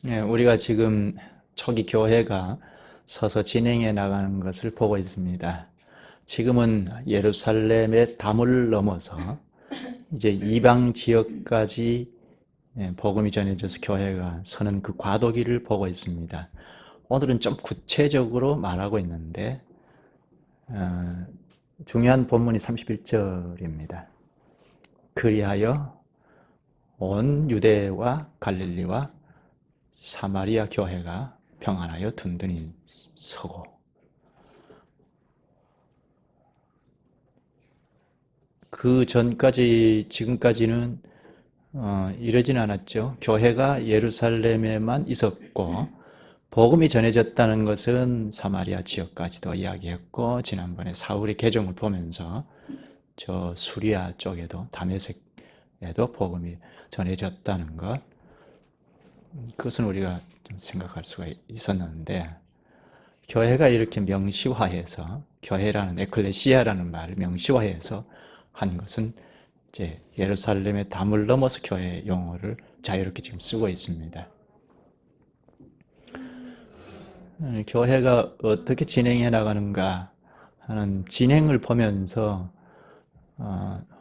우리가 지금 초기 교회가 서서 진행해 나가는 것을 보고 있습니다. 지금은 예루살렘의 담을 넘어서 이제 이방 지역까지 복음이 전해져서 교회가 서는 그 과도기를 보고 있습니다. 오늘은 좀 구체적으로 말하고 있는데 중요한 본문이 31절입니다. 그리하여 온 유대와 갈릴리와 사마리아 교회가 평안하여 든든히 서고, 그 전까지 지금까지는 이러진 않았죠. 교회가 예루살렘에만 있었고 복음이 전해졌다는 것은 사마리아 지역까지도 이야기했고, 지난번에 사울의 계정을 보면서 저 수리아 쪽에도 다메섹에도 복음이 전해졌다는 것, 그것은 우리가 좀 생각할 수가 있었는데, 교회가 이렇게 명시화해서, 교회라는 에클레시아라는 말을 명시화해서 한 것은 이제 예루살렘의 담을 넘어서 교회 용어를 자유롭게 지금 쓰고 있습니다. 교회가 어떻게 진행해 나가는가 하는 진행을 보면서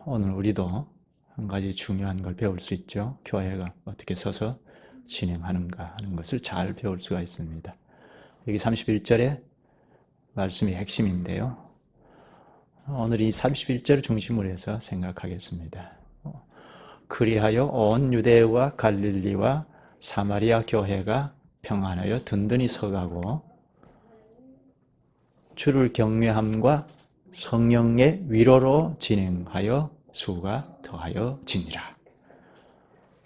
오늘 우리도 한 가지 중요한 걸 배울 수 있죠. 교회가 어떻게 서서 진행하는가 하는 것을 잘 배울 수가 있습니다. 여기 31절에 말씀이 핵심인데요. 오늘 이 31절을 중심으로 해서 생각하겠습니다. 그리하여 온 유대와 갈릴리와 사마리아 교회가 평안하여 든든히 서가고 주를 경외함과 성령의 위로로 진행하여 수가 더하여 지니라.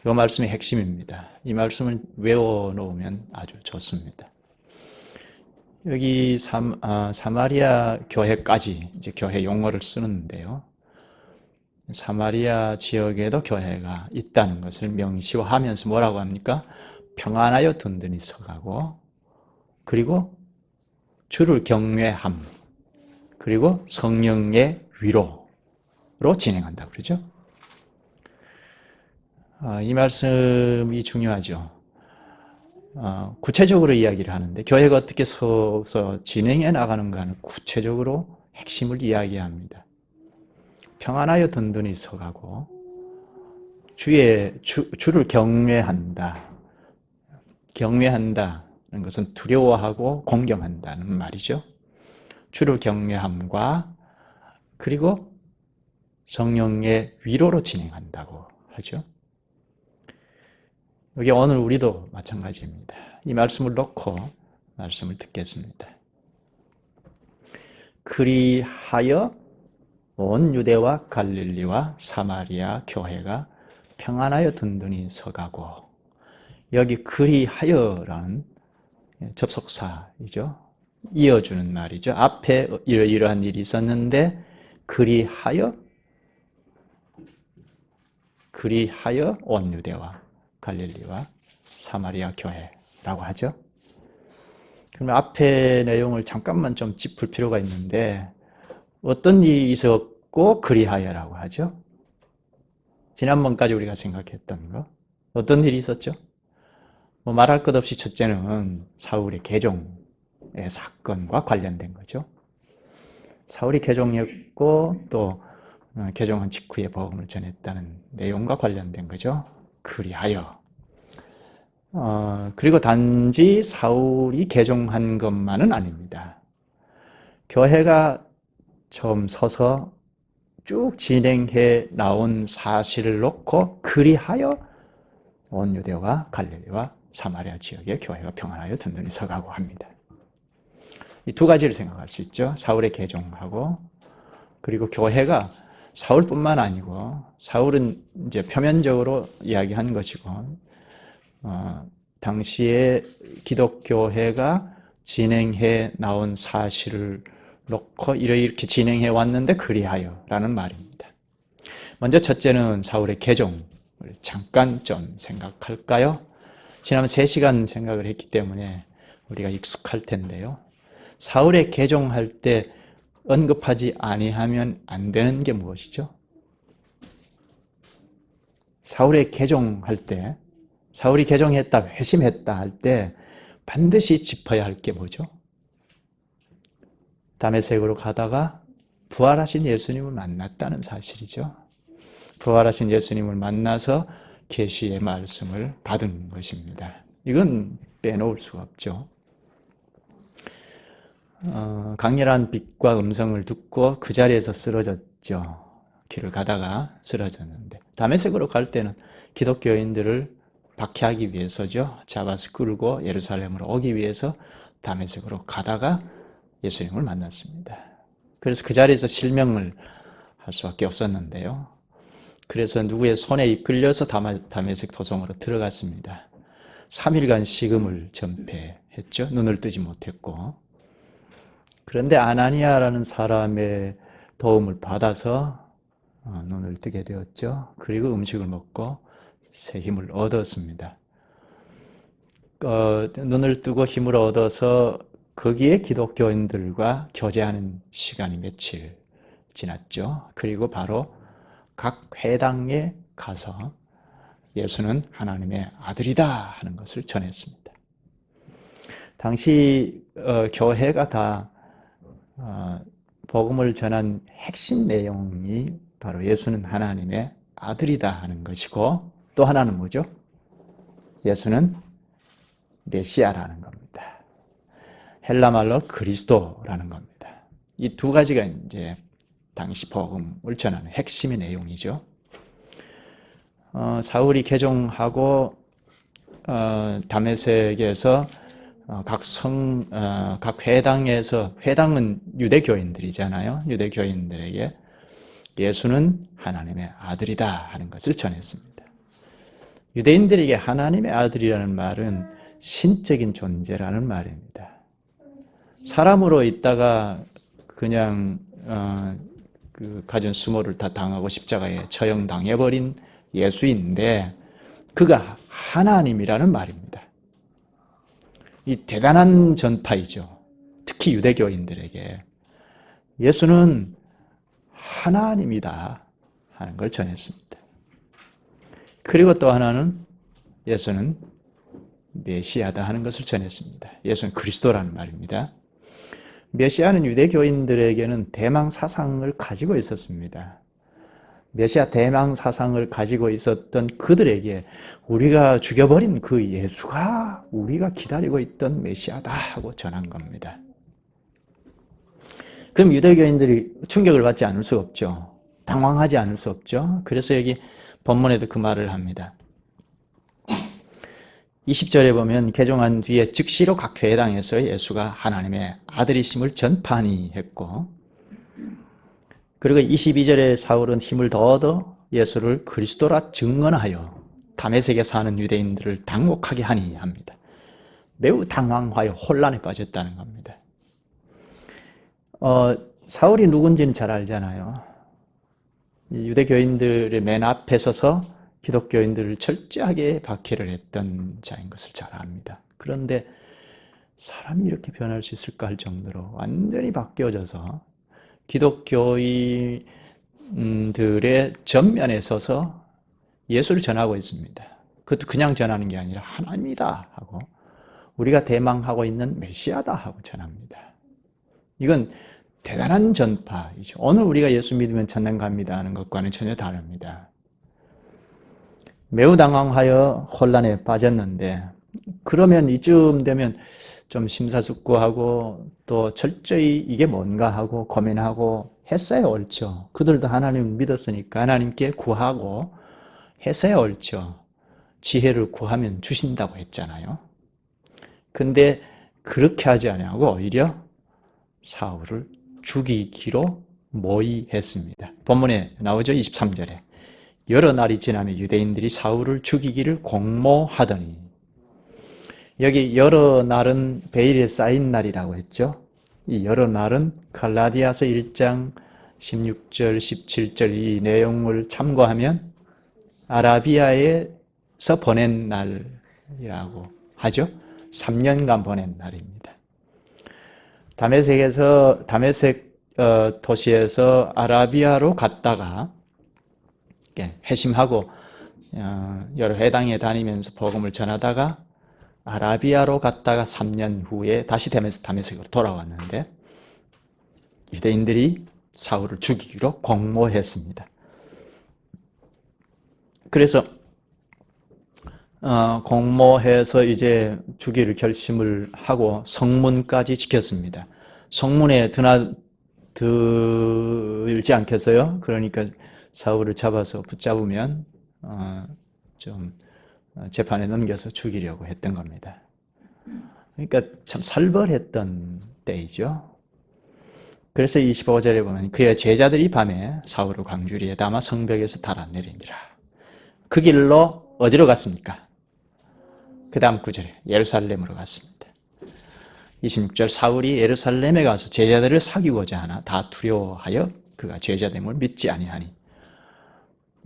이 말씀이 핵심입니다. 이 말씀을 외워놓으면 아주 좋습니다. 여기 사마리아 교회까지 이제 교회 용어를 쓰는데요. 사마리아 지역에도 교회가 있다는 것을 명시화하면서 뭐라고 합니까? 평안하여 든든히 서가고, 그리고 주를 경외함, 그리고 성령의 위로로 진행한다 그러죠. 이 말씀이 중요하죠. 구체적으로 이야기를 하는데, 교회가 어떻게 서서 진행해 나가는가는 구체적으로 핵심을 이야기합니다. 평안하여 든든히 서가고, 주를 경외한다. 경외한다는 것은 두려워하고 공경한다는 말이죠. 주를 경외함과 그리고 성령의 위로로 진행한다고 하죠. 여기 오늘 우리도 마찬가지입니다. 이 말씀을 놓고 말씀을 듣겠습니다. 그리하여 온 유대와 갈릴리와 사마리아 교회가 평안하여 든든히 서가고, 여기 그리하여라는 접속사이죠. 이어주는 말이죠. 앞에 이러이러한 일이 있었는데 그리하여 온 유대와 갈릴리와 사마리아 교회라고 하죠. 그러면 앞에 내용을 잠깐만 좀 짚을 필요가 있는데, 어떤 일이 있었고 그리하여라고 하죠? 지난번까지 우리가 생각했던 거, 어떤 일이 있었죠? 말할 것 없이 첫째는 사울의 개종의 사건과 관련된 거죠. 사울이 개종했고 또 개종한 직후에 복음을 전했다는 내용과 관련된 거죠. 그리하여. 그리고 단지 사울이 개종한 것만은 아닙니다. 교회가 처음 서서 쭉 진행해 나온 사실을 놓고 그리하여 온 유대와 갈릴리와 사마리아 지역의 교회가 평안하여 든든히 서가고 합니다. 이 두 가지를 생각할 수 있죠. 사울의 개종하고, 그리고 교회가 사울뿐만 아니고, 사울은 이제 표면적으로 이야기한 것이고, 당시에 기독교회가 진행해 나온 사실을 놓고 이렇게 진행해 왔는데 그리하여라는 말입니다. 먼저 첫째는 사울의 개종을 잠깐 좀 생각할까요? 지난 3시간 생각을 했기 때문에 우리가 익숙할 텐데요. 사울의 개종할 때 언급하지 아니하면 안 되는 게 무엇이죠? 사울의 개종할 때 사울이 개종했다, 회심했다 할 때 반드시 짚어야 할 게 뭐죠? 다메섹으로 가다가 부활하신 예수님을 만났다는 사실이죠. 부활하신 예수님을 만나서 계시의 말씀을 받은 것입니다. 이건 빼놓을 수가 없죠. 강렬한 빛과 음성을 듣고 그 자리에서 쓰러졌죠. 길을 가다가 쓰러졌는데 다메섹으로 갈 때는 기독교인들을 박해하기 위해서죠. 잡아서 끌고 예루살렘으로 오기 위해서 다메섹으로 가다가 예수님을 만났습니다. 그래서 그 자리에서 실명을 할 수밖에 없었는데요. 그래서 누구의 손에 이끌려서 다메섹 도성으로 들어갔습니다. 3일간 식음을 전폐했죠. 눈을 뜨지 못했고. 그런데 아나니아라는 사람의 도움을 받아서 눈을 뜨게 되었죠. 그리고 음식을 먹고 새 힘을 얻었습니다. 눈을 뜨고 힘을 얻어서 거기에 기독교인들과 교제하는 시간이 며칠 지났죠. 그리고 바로 각 회당에 가서 예수는 하나님의 아들이다 하는 것을 전했습니다. 당시 교회가 다 복음을 전한 핵심 내용이 바로 예수는 하나님의 아들이다 하는 것이고 또 하나는 뭐죠? 예수는 메시아라는 겁니다. 헬라 말로 그리스도라는 겁니다. 이 두 가지가 이제 당시 복음을 전하는 핵심의 내용이죠. 사울이 개종하고 다메섹에서 각 회당에서, 회당은 유대교인들이잖아요. 유대교인들에게 예수는 하나님의 아들이다 하는 것을 전했습니다. 유대인들에게 하나님의 아들이라는 말은 신적인 존재라는 말입니다. 사람으로 있다가 그냥 가진 수모를 다 당하고 십자가에 처형당해버린 예수인데 그가 하나님이라는 말입니다. 이 대단한 전파이죠. 특히 유대교인들에게 예수는 하나님이다 하는 걸 전했습니다. 그리고 또 하나는 예수는 메시아다 하는 것을 전했습니다. 예수는 그리스도라는 말입니다. 메시아는 유대교인들에게는 대망 사상을 가지고 있었습니다. 메시아 대망 사상을 가지고 있었던 그들에게 우리가 죽여버린 그 예수가 우리가 기다리고 있던 메시아다 하고 전한 겁니다. 그럼 유대교인들이 충격을 받지 않을 수 없죠. 당황하지 않을 수 없죠. 그래서 여기 본문에도 그 말을 합니다. 20절에 보면 개종한 뒤에 즉시로 각 회당에서 예수가 하나님의 아들이심을 전파하니 했고, 그리고 22절에 사울은 힘을 더 얻어 예수를 그리스도라 증언하여 다메섹에 사는 유대인들을 당혹하게 하니 합니다. 매우 당황하여 혼란에 빠졌다는 겁니다. 사울이 누군지는 잘 알잖아요. 유대교인들의 맨 앞에 서서 기독교인들을 철저하게 박해를 했던 자인 것을 잘 압니다. 그런데 사람이 이렇게 변할 수 있을까 할 정도로 완전히 바뀌어져서 기독교인들의 전면에 서서 예수를 전하고 있습니다. 그것도 그냥 전하는 게 아니라 하나님이다 하고 우리가 대망하고 있는 메시아다 하고 전합니다. 이건 대단한 전파이죠. 오늘 우리가 예수 믿으면 천당 갑니다 하는 것과는 전혀 다릅니다. 매우 당황하여 혼란에 빠졌는데 그러면 이쯤 되면 좀 심사숙고하고 또 철저히 이게 뭔가 하고 고민하고 했어야 옳죠. 그들도 하나님을 믿었으니까 하나님께 구하고 했어야 옳죠. 지혜를 구하면 주신다고 했잖아요. 근데 그렇게 하지 아니하고 오히려 사울을 죽이기로 모의했습니다. 본문에 나오죠. 23절에. 여러 날이 지나면 유대인들이 사울을 죽이기를 공모하더니, 여기 여러 날은 베일에 쌓인 날이라고 했죠. 이 여러 날은 갈라디아서 1장 16절, 17절 이 내용을 참고하면 아라비아에서 보낸 날이라고 하죠. 3년간 보낸 날입니다. 다메섹 도시에서 아라비아로 갔다가 회심하고 여러 회당에 다니면서 복음을 전하다가 아라비아로 갔다가 3년 후에 다시 다메섹으로 돌아왔는데 유대인들이 사울을 죽이기로 공모했습니다. 그래서 공모해서 이제 죽이를 결심을 하고 성문까지 지켰습니다. 성문에 들지 않겠어요? 그러니까 사울을 잡아서 붙잡으면 좀 재판에 넘겨서 죽이려고 했던 겁니다. 그러니까 참 살벌했던 때이죠. 그래서 25절에 보면 그의 제자들이 밤에 사울을 광주리에 담아 성벽에서 달아내리니라. 그 길로 어디로 갔습니까? 그 다음 구절에 예루살렘으로 갔습니다. 26절 사울이 예루살렘에 가서 제자들을 사귀고자 하나 다 두려워하여 그가 제자됨을 믿지 아니하니.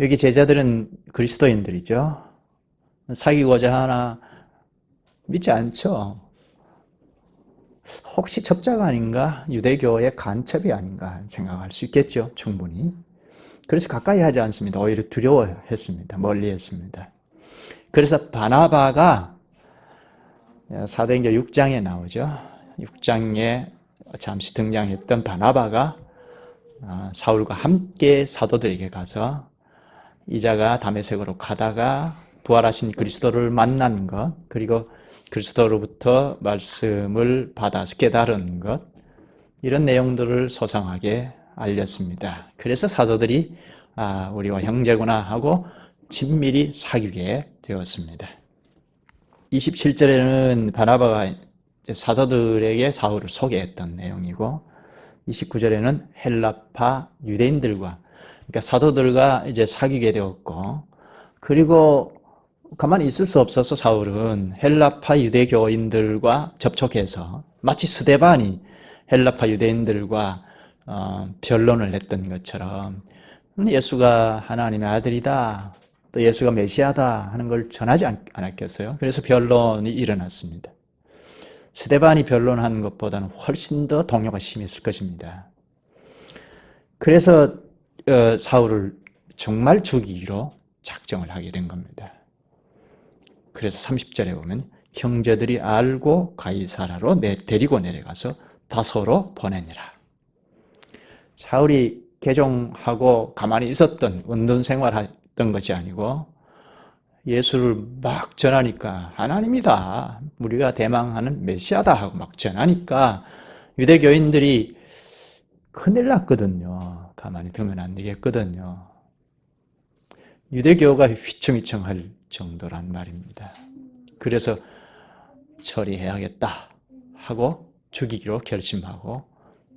여기 제자들은 그리스도인들이죠. 사귀고자 하나 믿지 않죠. 혹시 첩자가 아닌가? 유대교의 간첩이 아닌가 생각할 수 있겠죠. 충분히. 그래서 가까이 하지 않습니다. 오히려 두려워했습니다. 멀리했습니다. 그래서 바나바가 사도행전 6장에 나오죠. 6장에 잠시 등장했던 바나바가 사울과 함께 사도들에게 가서 이자가 다메섹으로 가다가 부활하신 그리스도를 만난 것, 그리고 그리스도로부터 말씀을 받아서 깨달은 것, 이런 내용들을 소상하게 알렸습니다. 그래서 사도들이 우리와 형제구나 하고 친밀히 사귀게 되었습니다. 27절에는 바나바가 사도들에게 사울을 소개했던 내용이고 29절에는 헬라파 유대인들과 그러니까 사도들과 이제 사귀게 되었고 그리고 가만히 있을 수 없어서 사울은 헬라파 유대교인들과 접촉해서 마치 스데반이 헬라파 유대인들과 변론을 했던 것처럼 예수가 하나님의 아들이다, 또 예수가 메시아다 하는 걸 전하지 않았겠어요? 그래서 변론이 일어났습니다. 스데반이 변론한 것보다는 훨씬 더 동요가 심했을 것입니다. 그래서 사울을 정말 죽이기로 작정을 하게 된 겁니다. 그래서 30절에 보면 형제들이 알고 가이사라로 데리고 내려가서 다소로 보내니라. 사울이 개종하고 가만히 있었던 운동 생활했던 것이 아니고 예수를 막 전하니까 하나님이다, 우리가 대망하는 메시아다 하고 막 전하니까 유대교인들이 큰일 났거든요. 가만히 두면 안 되겠거든요. 유대교가 휘청휘청할 정도란 말입니다. 그래서 처리해야겠다 하고 죽이기로 결심하고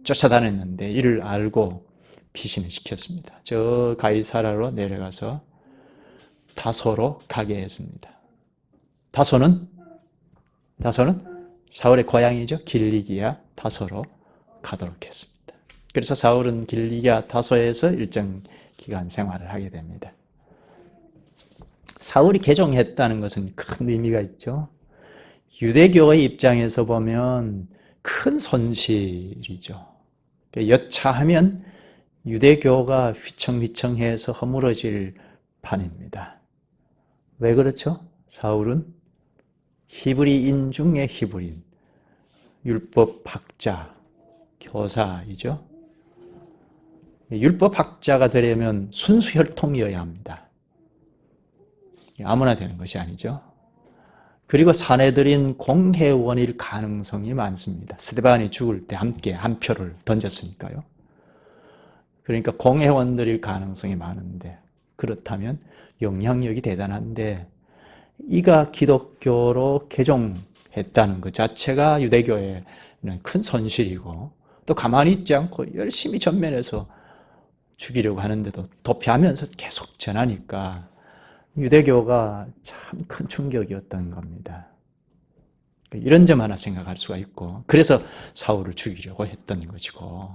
쫓아다녔는데 이를 알고 피신을 시켰습니다. 저 가이사라로 내려가서 다소로 가게 했습니다. 다소는 사울의 고향이죠. 길리기아 다소로 가도록 했습니다. 그래서 사울은 길리기아 다소에서 일정 기간 생활을 하게 됩니다. 사울이 개종했다는 것은 큰 의미가 있죠. 유대교의 입장에서 보면 큰 손실이죠. 여차하면 유대교가 휘청휘청해서 허물어질 판입니다. 왜 그렇죠? 사울은 히브리인 중에 히브리인, 율법학자, 교사이죠. 율법학자가 되려면 순수 혈통이어야 합니다. 아무나 되는 것이 아니죠. 그리고 사내들인 공회원일 가능성이 많습니다. 스데반이 죽을 때 함께 한 표를 던졌으니까요. 그러니까 공회원들일 가능성이 많은데 그렇다면 영향력이 대단한데 이가 기독교로 개종했다는 것 자체가 유대교에는 큰 손실이고 또 가만히 있지 않고 열심히 전면에서 죽이려고 하는데도 도피하면서 계속 전하니까 유대교가 참 큰 충격이었던 겁니다. 이런 점 하나 생각할 수가 있고 그래서 사울을 죽이려고 했던 것이고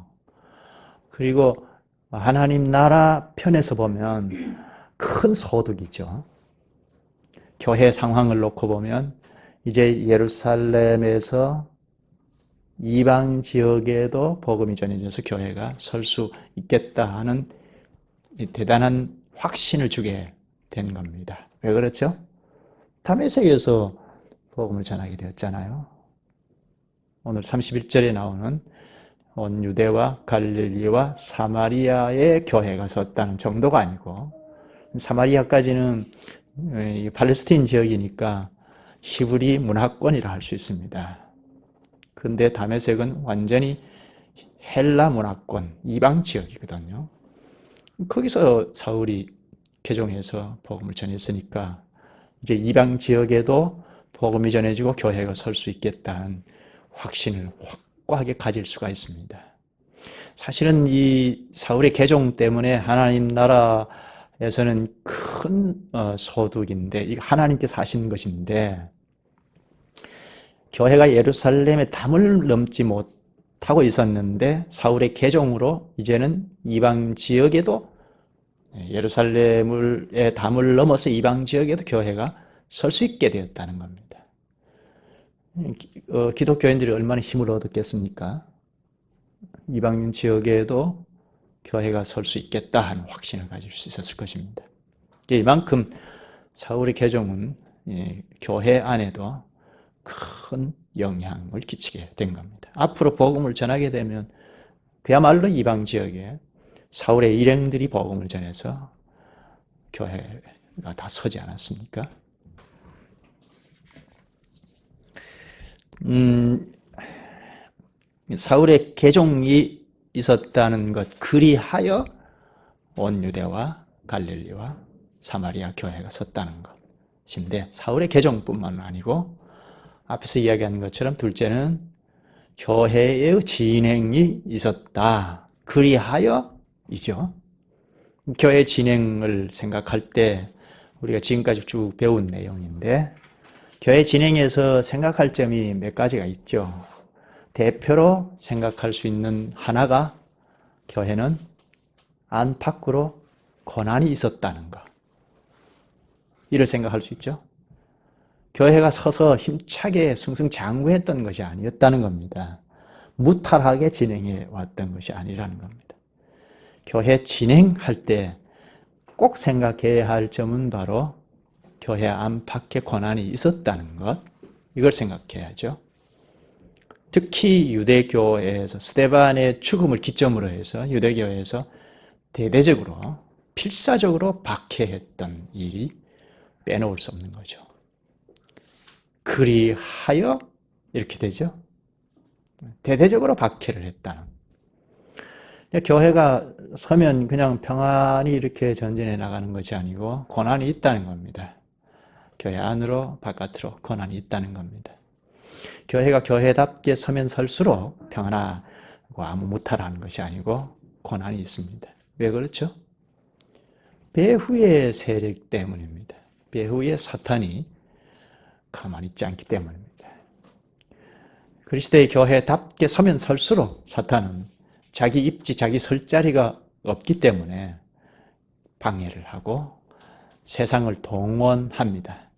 그리고 하나님 나라 편에서 보면 큰 소득이죠. 교회 상황을 놓고 보면 이제 예루살렘에서 이방 지역에도 복음이 전해져서 교회가 설 수 있겠다 하는 대단한 확신을 주게 된 겁니다. 왜 그렇죠? 다메섹에서 복음을 전하게 되었잖아요. 오늘 31절에 나오는 온 유대와 갈릴리와 사마리아의 교회가 섰다는 정도가 아니고, 사마리아까지는 팔레스타인 지역이니까 히브리 문화권이라 할 수 있습니다. 그런데 다메섹은 완전히 헬라 문화권, 이방 지역이거든요. 거기서 사울이 개종해서 복음을 전했으니까 이제 이방 지역에도 복음이 전해지고 교회가 설 수 있겠다는 확신을 확고하게 가질 수가 있습니다. 사실은 이 사울의 개종 때문에 하나님 나라에서는 큰 소득인데, 이거 하나님께서 하신 것인데, 교회가 예루살렘에 담을 넘지 못하고 있었는데 사울의 개종으로 이제는 이방 지역에도, 예루살렘의 담을 넘어서 이방 지역에도 교회가 설 수 있게 되었다는 겁니다. 기독교인들이 얼마나 힘을 얻었겠습니까? 이방 지역에도 교회가 설 수 있겠다 하는 확신을 가질 수 있었을 것입니다. 이만큼 사울의 개종은 교회 안에도 큰 영향을 끼치게 된 겁니다. 앞으로 복음을 전하게 되면 그야말로 이방 지역에 사울의 일행들이 복음을 전해서 교회가 다 서지 않았습니까? 사울의 개종이 있었다는 것, 그리하여 온 유대와 갈릴리와 사마리아 교회가 섰다는 것인데, 사울의 개종뿐만 아니고 앞에서 이야기한 것처럼 둘째는 교회의 진행이 있었다. 그리하여이죠. 교회 진행을 생각할 때 우리가 지금까지 쭉 배운 내용인데, 교회 진행에서 생각할 점이 몇 가지가 있죠. 대표로 생각할 수 있는 하나가, 교회는 안팎으로 고난이 있었다는 것, 이를 생각할 수 있죠. 교회가 서서 힘차게 승승장구했던 것이 아니었다는 겁니다. 무탈하게 진행해 왔던 것이 아니라는 겁니다. 교회 진행할 때 꼭 생각해야 할 점은 바로 교회 안팎에 고난이 있었다는 것, 이걸 생각해야죠. 특히 유대교회에서 스데반의 죽음을 기점으로 해서 유대교회에서 대대적으로 필사적으로 박해했던 일이 빼놓을 수 없는 거죠. 그리하여 이렇게 되죠. 대대적으로 박해를 했다는. 교회가 서면 그냥 평안히 이렇게 전진해 나가는 것이 아니고 고난이 있다는 겁니다. 교회 안으로 바깥으로 고난이 있다는 겁니다. 교회가 교회답게 서면 설수록 평안하고 아무 무탈하는 것이 아니고 고난이 있습니다. 왜 그렇죠? 배후의 세력 때문입니다. 배후의 사탄이 가만히 있지 않기 때문입니다. 그리스도의 교회답게 서면 설수록 사탄은 자기 입지, 자기 설 자리가 없기 때문에 방해를 하고 세상을 동원합니다.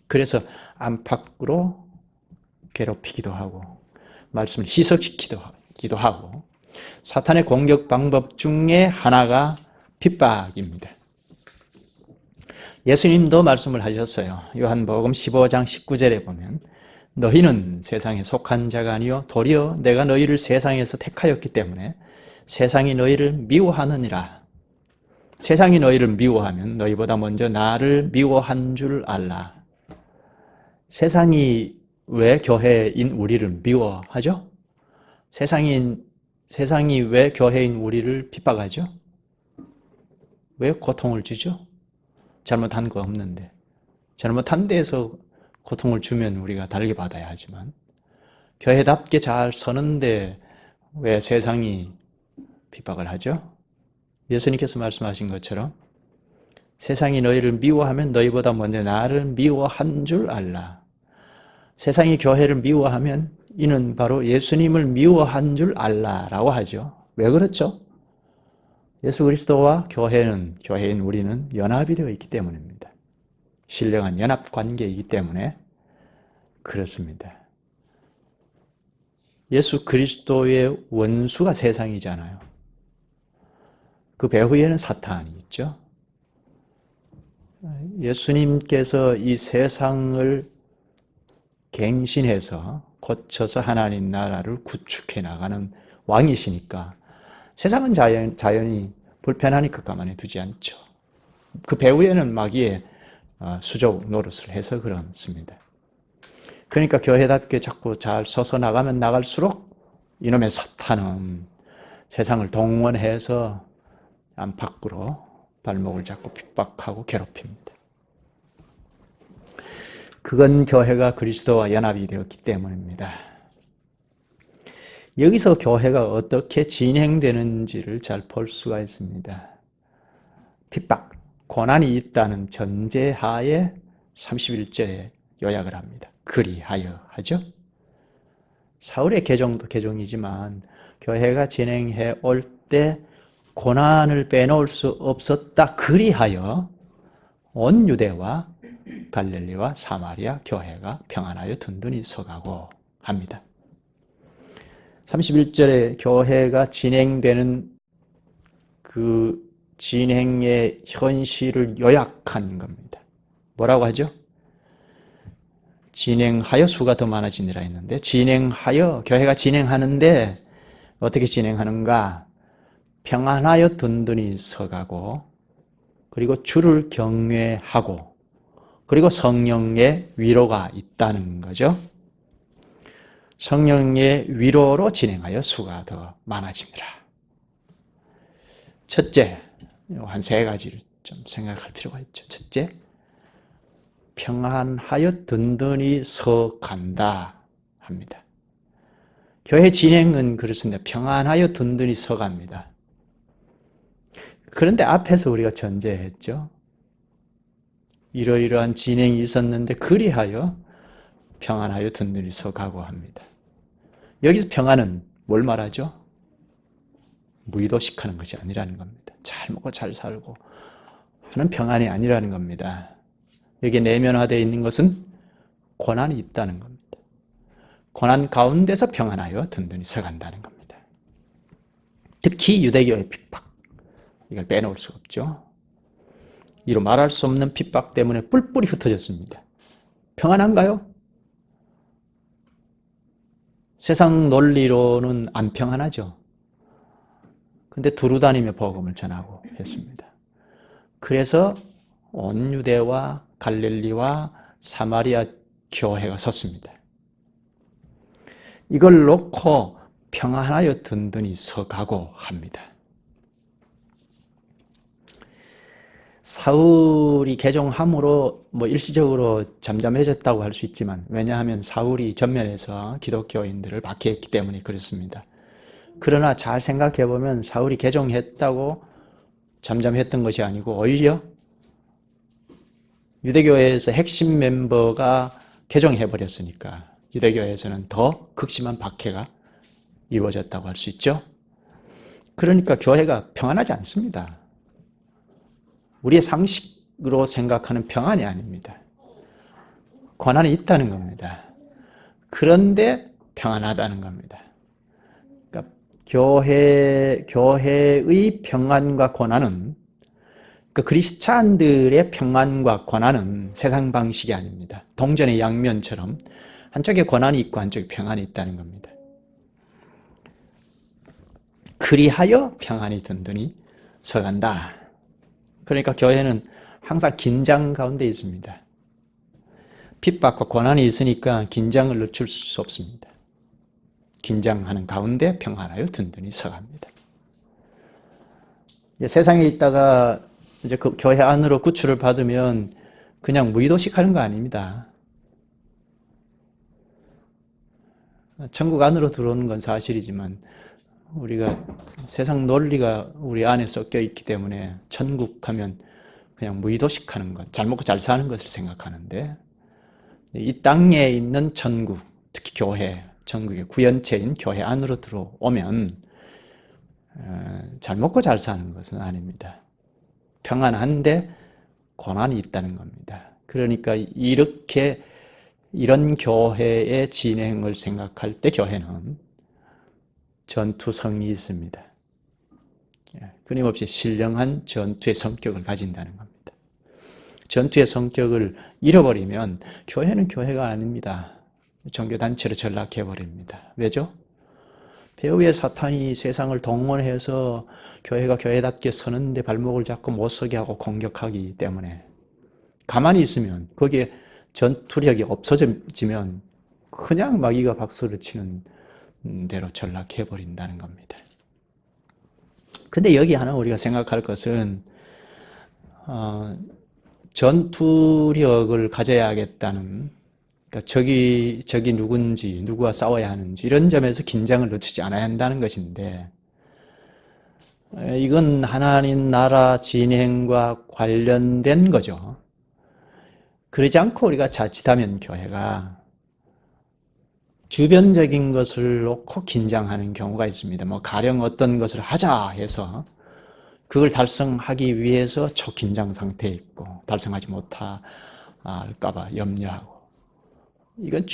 그래서 안팎으로 괴롭히기도 하고 말씀을 희석시키기도 하고, 사탄의 공격 방법 중에 하나가 핍박입니다. 예수님도 말씀을 하셨어요. 요한복음 15장 19절에 보면, 너희는 세상에 속한 자가 아니요 도리어 내가 너희를 세상에서 택하였기 때문에 세상이 너희를 미워하느니라. 세상이 너희를 미워하면 너희보다 먼저 나를 미워한 줄 알라. 세상이 왜 교회인 우리를 미워하죠? 세상이 왜 교회인 우리를 핍박하죠? 왜 고통을 주죠? 잘못한 거 없는데. 잘못한 데에서 고통을 주면 우리가 다르게 받아야 하지만, 교회답게 잘 서는데 왜 세상이 핍박을 하죠? 예수님께서 말씀하신 것처럼 세상이 너희를 미워하면 너희보다 먼저 나를 미워한 줄 알라. 세상이 교회를 미워하면 이는 바로 예수님을 미워한 줄 알라라고 하죠. 왜 그렇죠? 예수 그리스도와 교회인 우리는 연합이 되어 있기 때문입니다. 신령한 연합 관계이기 때문에 그렇습니다. 예수 그리스도의 원수가 세상이잖아요. 그 배후에는 사탄이 있죠. 예수님께서 이 세상을 갱신해서 고쳐서 하나님 나라를 구축해 나가는 왕이시니까 세상은 자연히 불편하니까 가만히 두지 않죠. 그 배후에는 마귀의 수족 노릇을 해서 그렇습니다. 그러니까 교회답게 자꾸 잘 서서 나가면 나갈수록 이놈의 사탄은 세상을 동원해서 안팎으로 발목을 잡고 핍박하고 괴롭힙니다. 그건 교회가 그리스도와 연합이 되었기 때문입니다. 여기서 교회가 어떻게 진행되는지를 잘 볼 수가 있습니다. 핍박, 고난이 있다는 전제하에 31절에 요약을 합니다. 그리하여 하죠. 사울의 개종도 개종이지만 교회가 진행해 올 때 고난을 빼놓을 수 없었다. 그리하여 온 유대와 갈릴리와 사마리아 교회가 평안하여 든든히 서가고 합니다. 31절에 교회가 진행되는 그 진행의 현실을 요약한 겁니다. 뭐라고 하죠? 진행하여 수가 더 많아지니라 했는데 진행하여 교회가 진행하는데 어떻게 진행하는가? 평안하여 든든히 서가고 그리고 주를 경외하고 그리고 성령의 위로가 있다는 거죠. 성령의 위로로 진행하여 수가 더 많아집니다. 첫째, 한 세 가지를 좀 생각할 필요가 있죠. 첫째, 평안하여 든든히 서간다 합니다. 교회 진행은 그렇습니다. 평안하여 든든히 서갑니다. 그런데 앞에서 우리가 전제했죠. 이러이러한 진행이 있었는데 그리하여 평안하여 든든히 서가고 합니다. 여기서 평안은 뭘 말하죠? 무의도식하는 것이 아니라는 겁니다. 잘 먹고 잘 살고 하는 평안이 아니라는 겁니다. 여기에 내면화되어 있는 것은 고난이 있다는 겁니다. 고난 가운데서 평안하여 든든히 서간다는 겁니다. 특히 유대교의 핍박, 이걸 빼놓을 수 없죠. 이로 말할 수 없는 핍박 때문에 뿔뿔이 흩어졌습니다. 평안한가요? 세상 논리로는 안 평안하죠. 근데 두루 다니며 복음을 전하고 했습니다. 그래서 온 유대와 갈릴리와 사마리아 교회가 섰습니다. 이걸 놓고 평안하여 든든히 서가고 합니다. 사울이 개종함으로 일시적으로 잠잠해졌다고 할 수 있지만 왜냐하면 사울이 전면에서 기독교인들을 박해했기 때문에 그렇습니다. 그러나 잘 생각해 보면 사울이 개종했다고 잠잠했던 것이 아니고 오히려 유대교회에서 핵심 멤버가 개종해 버렸으니까 유대교회에서는 더 극심한 박해가 이루어졌다고 할 수 있죠. 그러니까 교회가 평안하지 않습니다. 우리의 상식으로 생각하는 평안이 아닙니다. 고난이 있다는 겁니다. 그런데 평안하다는 겁니다. 그러니까 교회의 평안과 고난은 크리스찬들의 평안과 고난은 세상 방식이 아닙니다. 동전의 양면처럼 한쪽에 고난이 있고 한쪽에 평안이 있다는 겁니다. 그리하여 평안이 든든히 서간다. 그러니까 교회는 항상 긴장 가운데 있습니다. 핍박과 고난이 있으니까 긴장을 늦출 수 없습니다. 긴장하는 가운데 평안하여 든든히 서갑니다. 세상에 있다가 이제 그 교회 안으로 구출을 받으면 그냥 무의도식 하는 거 아닙니다. 천국 안으로 들어오는 건 사실이지만 우리가 세상 논리가 우리 안에 섞여 있기 때문에 천국 하면 그냥 무의도식 하는 것, 잘 먹고 잘 사는 것을 생각하는데 이 땅에 있는 천국, 특히 교회, 천국의 구현체인 교회 안으로 들어오면 잘 먹고 잘 사는 것은 아닙니다. 평안한데 고난이 있다는 겁니다. 그러니까 이런 교회의 진행을 생각할 때 교회는 전투성이 있습니다. 끊임없이 신령한 전투의 성격을 가진다는 겁니다. 전투의 성격을 잃어버리면 교회는 교회가 아닙니다. 종교단체로 전락해버립니다. 왜죠? 배후의 사탄이 세상을 동원해서 교회가 교회답게 서는데 발목을 잡고 못 서게 하고 공격하기 때문에 가만히 있으면 거기에 전투력이 없어지면 그냥 마귀가 박수를 치는 대로 전락해버린다는 겁니다. 근데 여기 하나 우리가 생각할 것은 전투력을 가져야겠다는, 그러니까 적이 누군지, 누구와 싸워야 하는지 이런 점에서 긴장을 늦추지 않아야 한다는 것인데, 이건 하나님 나라 진행과 관련된 거죠. 그러지 않고 우리가 자칫하면 교회가 주변적인 것을 놓고 긴장하는 경우가 있습니다. 가령 어떤 것을 하자 해서 그걸 달성하기 위해서 초긴장 상태에 있고 달성하지 못할까봐 염려하고, 이건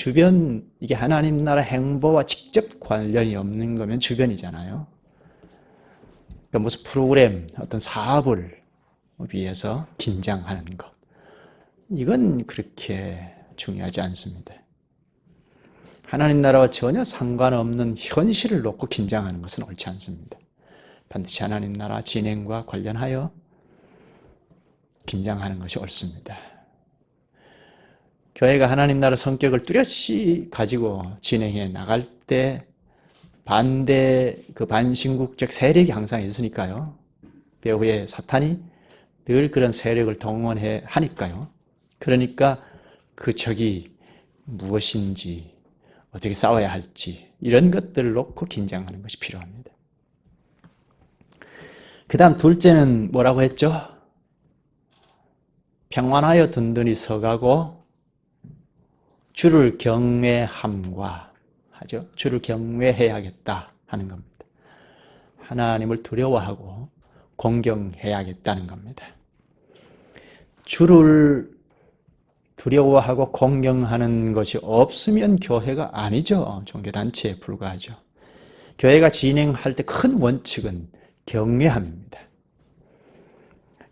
이게 하나님 나라 행보와 직접 관련이 없는 거면 주변이잖아요. 그러니까 무슨 프로그램, 어떤 사업을 위해서 긴장하는 것, 이건 그렇게 중요하지 않습니다. 하나님 나라와 전혀 상관없는 현실을 놓고 긴장하는 것은 옳지 않습니다. 반드시 하나님 나라 진행과 관련하여 긴장하는 것이 옳습니다. 교회가 하나님 나라 성격을 뚜렷이 가지고 진행해 나갈 때 반신국적 세력이 항상 있으니까요. 배후의 사탄이 늘 그런 세력을 동원해 하니까요. 그러니까 그 적이 무엇인지, 어떻게 싸워야 할지 이런 것들을 놓고 긴장하는 것이 필요합니다. 그 다음 둘째는 뭐라고 했죠? 평안하여 든든히 서가고 주를 경외함과 하죠. 주를 경외해야겠다 하는 겁니다. 하나님을 두려워하고 공경해야겠다는 겁니다. 주를 두려워하고 공경하는 것이 없으면 교회가 아니죠. 종교단체에 불과하죠. 교회가 진행할 때 큰 원칙은 경외함입니다.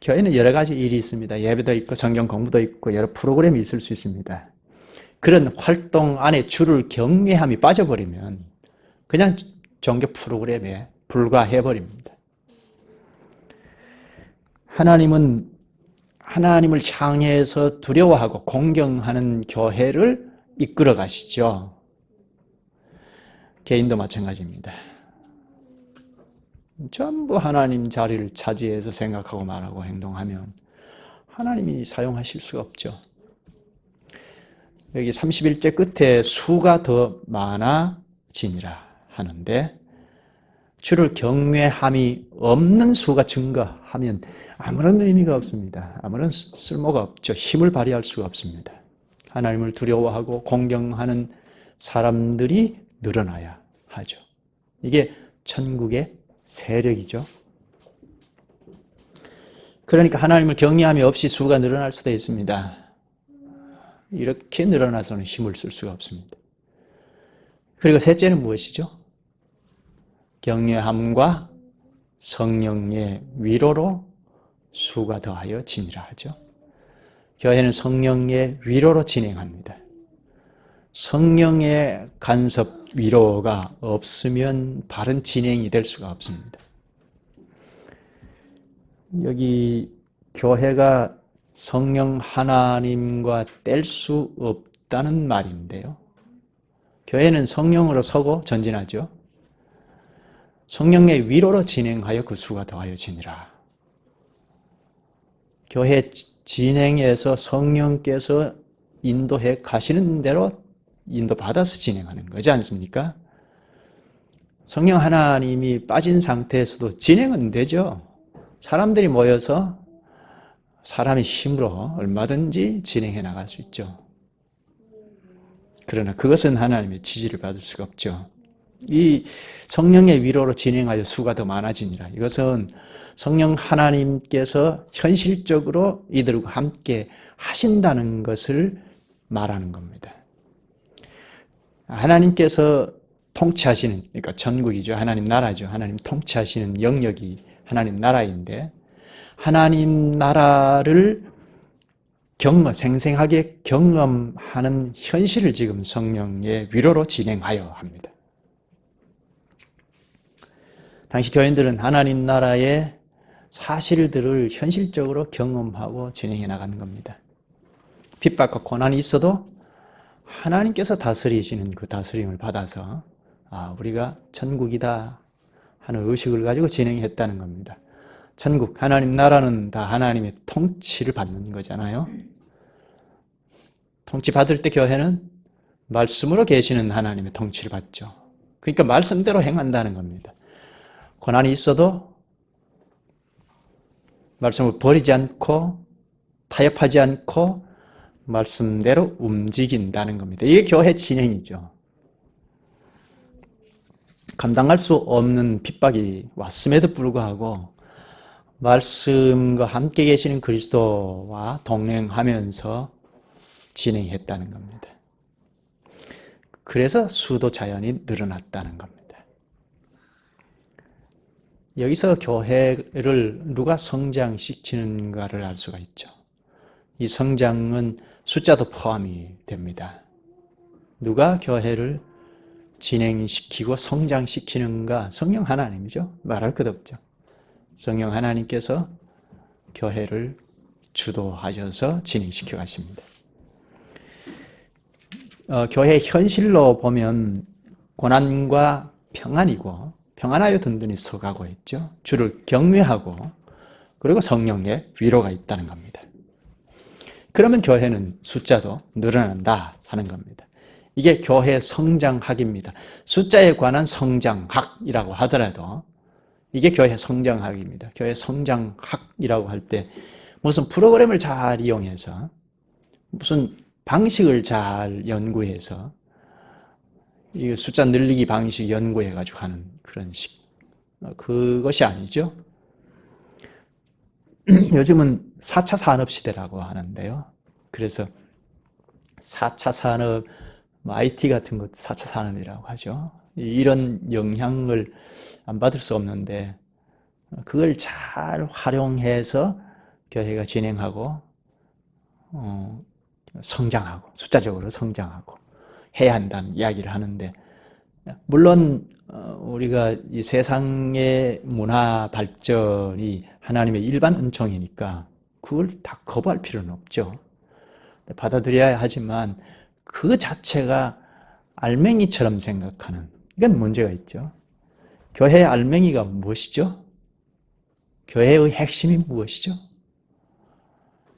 교회는 여러 가지 일이 있습니다. 예배도 있고 성경 공부도 있고 여러 프로그램이 있을 수 있습니다. 그런 활동 안에 주를 경외함이 빠져버리면 그냥 종교 프로그램에 불과해버립니다. 하나님을 향해서 두려워하고 공경하는 교회를 이끌어 가시죠. 개인도 마찬가지입니다. 전부 하나님 자리를 차지해서 생각하고 말하고 행동하면 하나님이 사용하실 수가 없죠. 여기 31절 끝에 수가 더 많아지니라 하는데, 주를 경외함이 없는 수가 증가하면 아무런 의미가 없습니다. 아무런 쓸모가 없죠. 힘을 발휘할 수가 없습니다. 하나님을 두려워하고 공경하는 사람들이 늘어나야 하죠. 이게 천국의 세력이죠. 그러니까 하나님을 경외함이 없이 수가 늘어날 수도 있습니다. 이렇게 늘어나서는 힘을 쓸 수가 없습니다. 그리고 셋째는 무엇이죠? 경외함과 성령의 위로로 수가 더하여 지니라 하죠. 교회는 성령의 위로로 진행합니다. 성령의 간섭 위로가 없으면 바른 진행이 될 수가 없습니다. 여기 교회가 성령 하나님과 뗄 수 없다는 말인데요. 교회는 성령으로 서고 전진하죠. 성령의 위로로 진행하여 그 수가 더하여 지니라. 교회 진행에서 성령께서 인도해 가시는 대로 인도받아서 진행하는 거지 않습니까? 성령 하나님이 빠진 상태에서도 진행은 되죠. 사람들이 모여서 사람의 힘으로 얼마든지 진행해 나갈 수 있죠. 그러나 그것은 하나님의 지지를 받을 수가 없죠. 이 성령의 위로로 진행하여 수가 더 많아지니라. 이것은 성령 하나님께서 현실적으로 이들과 함께 하신다는 것을 말하는 겁니다. 하나님께서 통치하시는, 그러니까 천국이죠. 하나님 나라죠. 하나님 통치하시는 영역이 하나님 나라인데, 하나님 나라를 생생하게 경험하는 현실을 지금 성령의 위로로 진행하여 합니다. 당시 교인들은 하나님 나라의 사실들을 현실적으로 경험하고 진행해 나가는 겁니다. 핍박과 고난이 있어도 하나님께서 다스리시는 그 다스림을 받아서 우리가 천국이다 하는 의식을 가지고 진행했다는 겁니다. 천국, 하나님 나라는 다 하나님의 통치를 받는 거잖아요. 통치받을 때 교회는 말씀으로 계시는 하나님의 통치를 받죠. 그러니까 말씀대로 행한다는 겁니다. 고난이 있어도 말씀을 버리지 않고 타협하지 않고 말씀대로 움직인다는 겁니다. 이게 교회 진행이죠. 감당할 수 없는 핍박이 왔음에도 불구하고 말씀과 함께 계시는 그리스도와 동행하면서 진행했다는 겁니다. 그래서 수도 자연이 늘어났다는 겁니다. 여기서 교회를 누가 성장시키는가를 알 수가 있죠. 이 성장은 숫자도 포함이 됩니다. 누가 교회를 진행시키고 성장시키는가? 성령 하나님이죠. 말할 것 없죠. 성령 하나님께서 교회를 주도하셔서 진행시켜 가십니다. 교회 현실로 보면 고난과 평안이고 평안하여 든든히 서가고 있죠. 주를 경외하고 그리고 성령의 위로가 있다는 겁니다. 그러면 교회는 숫자도 늘어난다 하는 겁니다. 이게 교회 성장학입니다. 숫자에 관한 성장학이라고 하더라도 이게 교회 성장학입니다. 교회 성장학이라고 할 때 무슨 프로그램을 잘 이용해서 무슨 방식을 잘 연구해서 이 숫자 늘리기 방식 연구해가지고 하는 그런 그것이 아니죠. 요즘은 4차 산업시대라고 하는데요. 그래서 4차 산업, IT 같은 것도 4차 산업이라고 하죠. 이런 영향을 안 받을 수 없는데 그걸 잘 활용해서 교회가 진행하고 성장하고 숫자적으로 성장하고 해야 한다는 이야기를 하는데 물론 우리가 이 세상의 문화 발전이 하나님의 일반 은총이니까 그걸 다 거부할 필요는 없죠. 받아들여야 하지만 그 자체가 알맹이처럼 생각하는 이건 문제가 있죠. 교회의 알맹이가 무엇이죠? 교회의 핵심이 무엇이죠?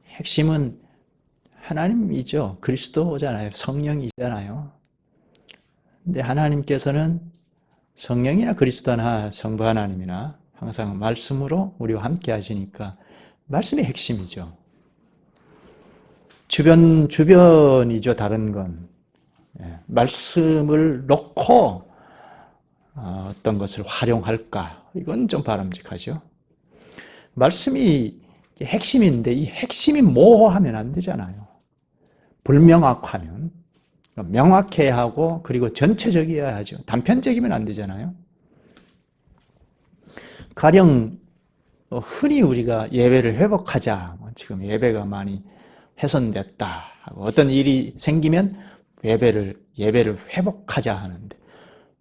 핵심은 하나님이죠. 그리스도잖아요. 성령이잖아요. 근데 하나님께서는 성령이나 그리스도나 성부 하나님이나 항상 말씀으로 우리와 함께 하시니까 말씀이 핵심이죠. 주변이죠. 다른 건. 말씀을 놓고 어떤 것을 활용할까? 이건 좀 바람직하죠. 말씀이 핵심인데 이 핵심이 모호하면 안 되잖아요. 불명확하면 명확해야 하고 그리고 전체적이어야 하죠. 단편적이면 안 되잖아요. 가령 흔히 우리가 예배를 회복하자. 지금 예배가 많이 훼손됐다 하고 어떤 일이 생기면 예배를 회복하자 하는데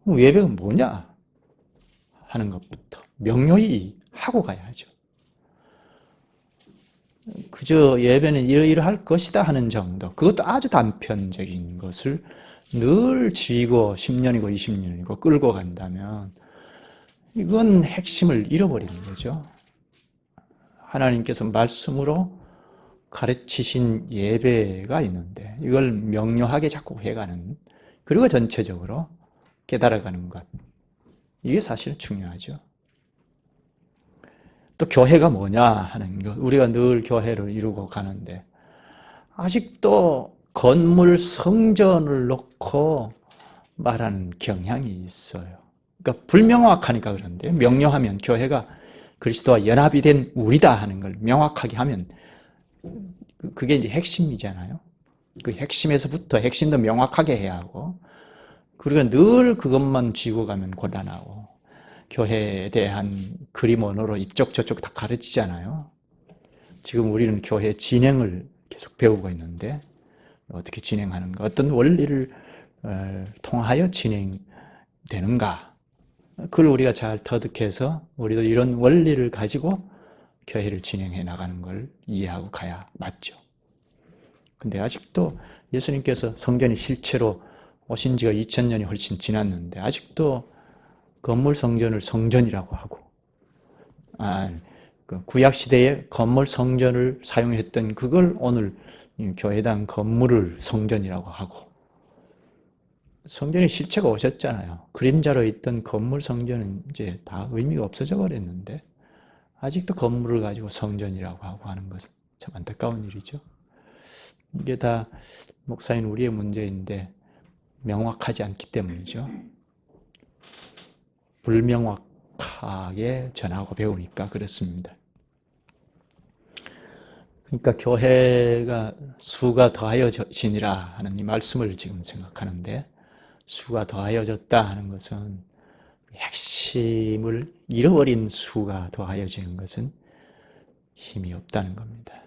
예배가 뭐냐 하는 것부터 명료히 하고 가야죠. 그저 예배는 이러이러할 것이다 하는 정도, 그것도 아주 단편적인 것을 늘 쥐고 10년이고 20년이고 끌고 간다면 이건 핵심을 잃어버리는 거죠. 하나님께서 말씀으로 가르치신 예배가 있는데 이걸 명료하게 자꾸 해가는, 그리고 전체적으로 깨달아가는 것, 이게 사실 중요하죠. 또 교회가 뭐냐 하는 것, 우리가 늘 교회를 이루고 가는데 아직도 건물 성전을 놓고 말하는 경향이 있어요. 그러니까 불명확하니까 그런데 명료하면 교회가 그리스도와 연합이 된 우리다 하는 걸 명확하게 하면 그게 이제 핵심이잖아요. 그 핵심에서부터 핵심도 명확하게 해야 하고, 그리고 늘 그것만 쥐고 가면 곤란하고, 교회에 대한 그림 언어로 이쪽 저쪽 다 가르치잖아요. 지금 우리는 교회 진행을 계속 배우고 있는데 어떻게 진행하는가, 어떤 원리를 통하여 진행되는가, 그걸 우리가 잘 터득해서 우리도 이런 원리를 가지고 교회를 진행해 나가는 걸 이해하고 가야 맞죠. 근데 아직도 예수님께서 성전이 실체로 오신 지가 2000년이 훨씬 지났는데 아직도 건물 성전을 성전이라고 하고, 그 구약 시대에 건물 성전을 사용했던 그걸 오늘 교회당 건물을 성전이라고 하고, 성전의 실체가 오셨잖아요. 그림자로 있던 건물 성전은 이제 다 의미가 없어져 버렸는데 아직도 건물을 가지고 성전이라고 하고 하는 것은 참 안타까운 일이죠. 이게 다 목사인 우리의 문제인데 명확하지 않기 때문이죠. 불명확하게 전하고 배우니까 그렇습니다. 그러니까 교회가 수가 더하여지니라 하는 이 말씀을 지금 생각하는데, 수가 더하여졌다 하는 것은 핵심을 잃어버린 수가 더하여지는 것은 힘이 없다는 겁니다.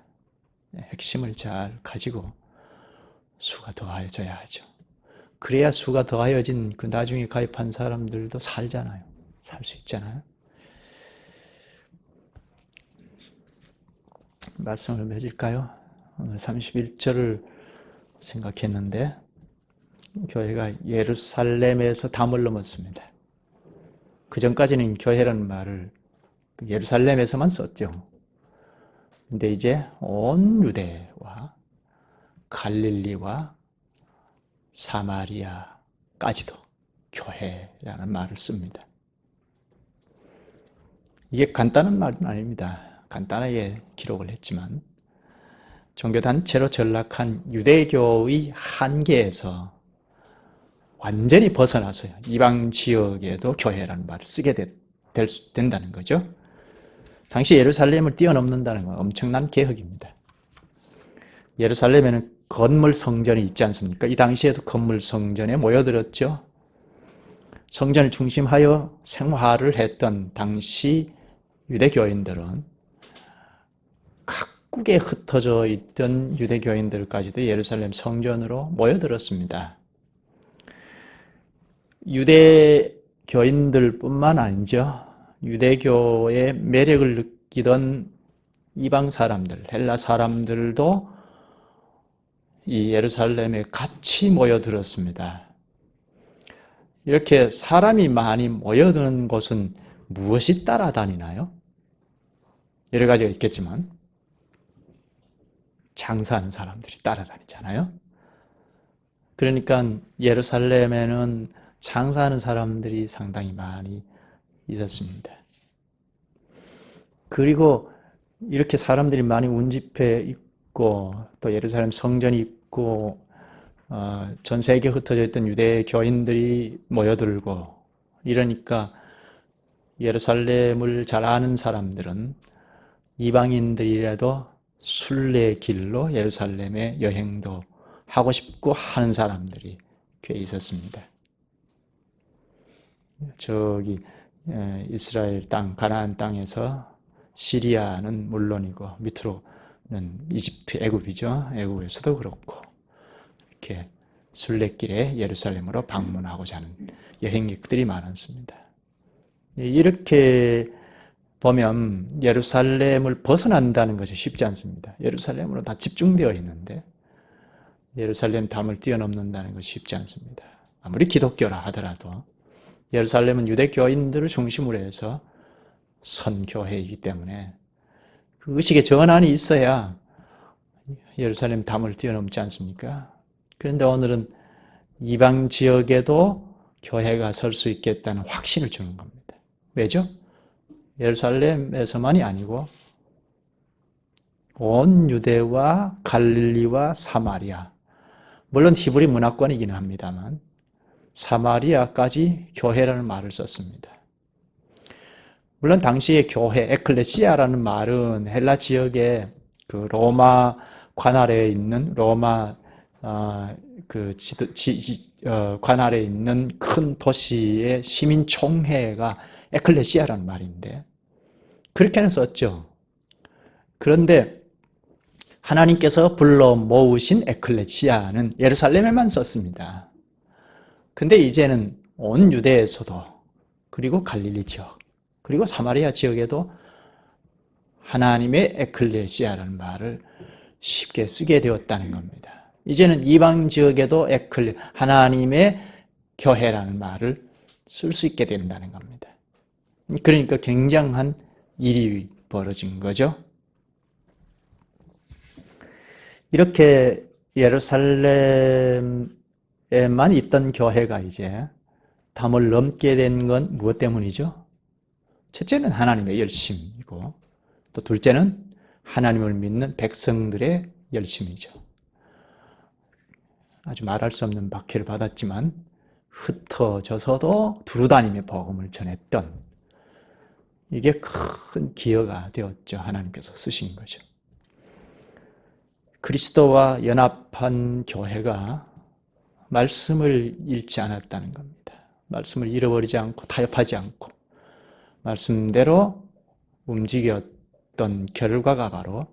핵심을 잘 가지고 수가 더하여져야 하죠. 그래야 수가 더하여진 그 나중에 가입한 사람들도 살잖아요. 살 수 있잖아요. 말씀을 맺을까요? 오늘 31절을 생각했는데 교회가 예루살렘에서 담을 넘었습니다. 그 전까지는 교회라는 말을 예루살렘에서만 썼죠. 근데 이제 온 유대와 갈릴리와 사마리아까지도 교회라는 말을 씁니다. 이게 간단한 말은 아닙니다. 간단하게 기록을 했지만 종교단체로 전락한 유대교의 한계에서 완전히 벗어나서요, 이방 지역에도 교회라는 말을 쓰게 된다는 거죠. 당시 예루살렘을 뛰어넘는다는 건 엄청난 개혁입니다. 예루살렘에는 건물 성전이 있지 않습니까? 이 당시에도 건물 성전에 모여들었죠. 성전을 중심하여 생활을 했던 당시 유대교인들은 각국에 흩어져 있던 유대교인들까지도 예루살렘 성전으로 모여들었습니다. 유대교인들뿐만 아니죠. 유대교의 매력을 느끼던 이방 사람들, 헬라 사람들도 이 예루살렘에 같이 모여들었습니다. 이렇게 사람이 많이 모여드는 곳은 무엇이 따라다니나요? 여러 가지가 있겠지만 장사하는 사람들이 따라다니잖아요. 그러니까 예루살렘에는 장사하는 사람들이 상당히 많이 있었습니다. 그리고 이렇게 사람들이 많이 운집해 있고 또 예루살렘 성전이 있고 전 세계에 흩어져 있던 유대 교인들이 모여들고 이러니까 예루살렘을 잘 아는 사람들은 이방인들이라도 순례길로 예루살렘에 여행도 하고 싶고 하는 사람들이 꽤 있었습니다. 저기 이스라엘 땅, 가나안 땅에서 시리아는 물론이고 밑으로는 이집트, 애굽이죠. 애굽에서도 그렇고 이렇게 순례길에 예루살렘으로 방문하고자 하는 여행객들이 많았습니다. 이렇게 보면 예루살렘을 벗어난다는 것이 쉽지 않습니다. 예루살렘으로 다 집중되어 있는데 예루살렘 담을 뛰어넘는다는 것이 쉽지 않습니다. 아무리 기독교라 하더라도 예루살렘은 유대교인들을 중심으로 해서 선교회이기 때문에 그 의식의 전환이 있어야 예루살렘 담을 뛰어넘지 않습니까? 그런데 오늘은 이방 지역에도 교회가 설 수 있겠다는 확신을 주는 겁니다. 왜죠? 예루살렘에서만이 아니고 온 유대와 갈릴리와 사마리아, 물론 히브리 문화권이긴 합니다만 사마리아까지 교회라는 말을 썼습니다. 물론 당시의 교회, 에클레시아라는 말은 헬라 지역의 그 로마 관할에 있는 로마 관할에 있는 큰 도시의 시민 총회가 에클레시아라는 말인데 그렇게는 썼죠. 그런데 하나님께서 불러 모으신 에클레시아는 예루살렘에만 썼습니다. 근데 이제는 온 유대에서도, 그리고 갈릴리 지역, 그리고 사마리아 지역에도 하나님의 에클레시아라는 말을 쉽게 쓰게 되었다는 겁니다. 이제는 이방 지역에도 하나님의 교회라는 말을 쓸 수 있게 된다는 겁니다. 그러니까 굉장한 일이 벌어진 거죠. 이렇게 예루살렘에만 있던 교회가 이제 담을 넘게 된 건 무엇 때문이죠? 첫째는 하나님의 열심이고, 또 둘째는 하나님을 믿는 백성들의 열심이죠. 아주 말할 수 없는 박해를 받았지만 흩어져서도 두루다니며 복음을 전했던, 이게 큰 기여가 되었죠. 하나님께서 쓰신 거죠. 그리스도와 연합한 교회가 말씀을 잃지 않았다는 겁니다. 말씀을 잃어버리지 않고 타협하지 않고 말씀대로 움직였던 결과가 바로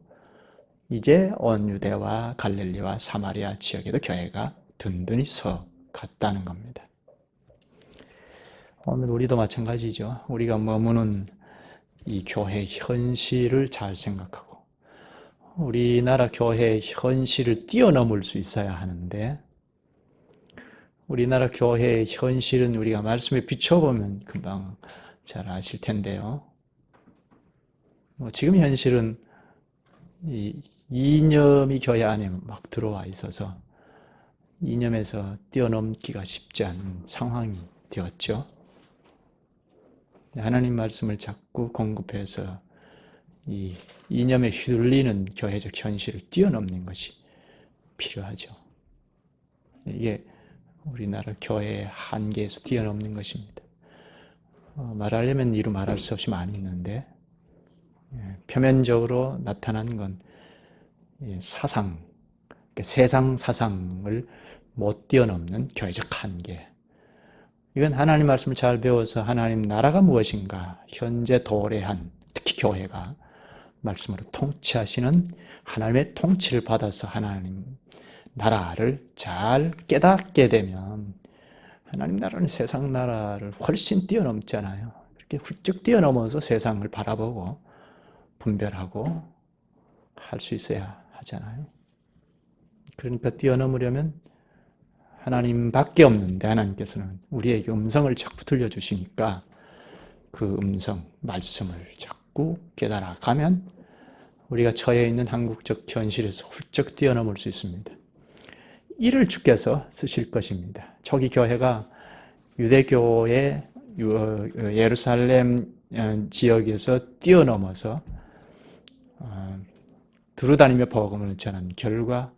이제 온 유대와 갈릴리와 사마리아 지역에도 교회가 든든히 서 갔다는 겁니다. 오늘 우리도 마찬가지죠. 우리가 머무는 이 교회 현실을 잘 생각하고, 우리나라 교회의 현실을 뛰어넘을 수 있어야 하는데, 우리나라 교회의 현실은 우리가 말씀에 비춰보면 금방 잘 아실 텐데요. 지금 현실은 이 이념이 교회 안에 막 들어와 있어서 이념에서 뛰어넘기가 쉽지 않은 상황이 되었죠. 하나님 말씀을 자꾸 공급해서 이 이념에 휘둘리는 교회적 현실을 뛰어넘는 것이 필요하죠. 이게 우리나라 교회의 한계에서 뛰어넘는 것입니다. 말하려면 이루 말할 수 없이 많이 있는데, 표면적으로 나타난 건 사상, 세상 사상을 못 뛰어넘는 교회적 한계. 이건 하나님 말씀을 잘 배워서 하나님 나라가 무엇인가, 현재 도래한, 특히 교회가 말씀으로 통치하시는 하나님의 통치를 받아서 하나님 나라를 잘 깨닫게 되면, 하나님 나라는 세상 나라를 훨씬 뛰어넘잖아요. 이렇게 훌쩍 뛰어넘어서 세상을 바라보고 분별하고 할 수 있어야 하잖아요. 그러니까 뛰어넘으려면 하나님밖에 없는데, 하나님께서는 우리에게 음성을 자꾸 들려주시니까 그 음성, 말씀을 자꾸 깨달아가면 우리가 처해 있는 한국적 현실에서 훌쩍 뛰어넘을 수 있습니다. 이를 주께서 쓰실 것입니다. 초기 교회가 유대교의 예루살렘 지역에서 뛰어넘어서 두루다니며 복음을 전한 결과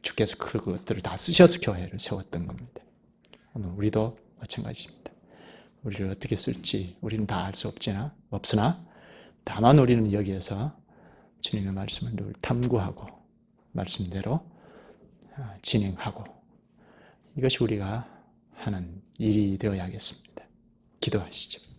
주께서 그것들을 다 쓰셔서 교회를 세웠던 겁니다. 오늘 우리도 마찬가지입니다. 우리를 어떻게 쓸지 우리는 다 알 수 없으나 다만 우리는 여기에서 주님의 말씀을 늘 탐구하고 말씀대로 진행하고, 이것이 우리가 하는 일이 되어야겠습니다. 기도하시죠.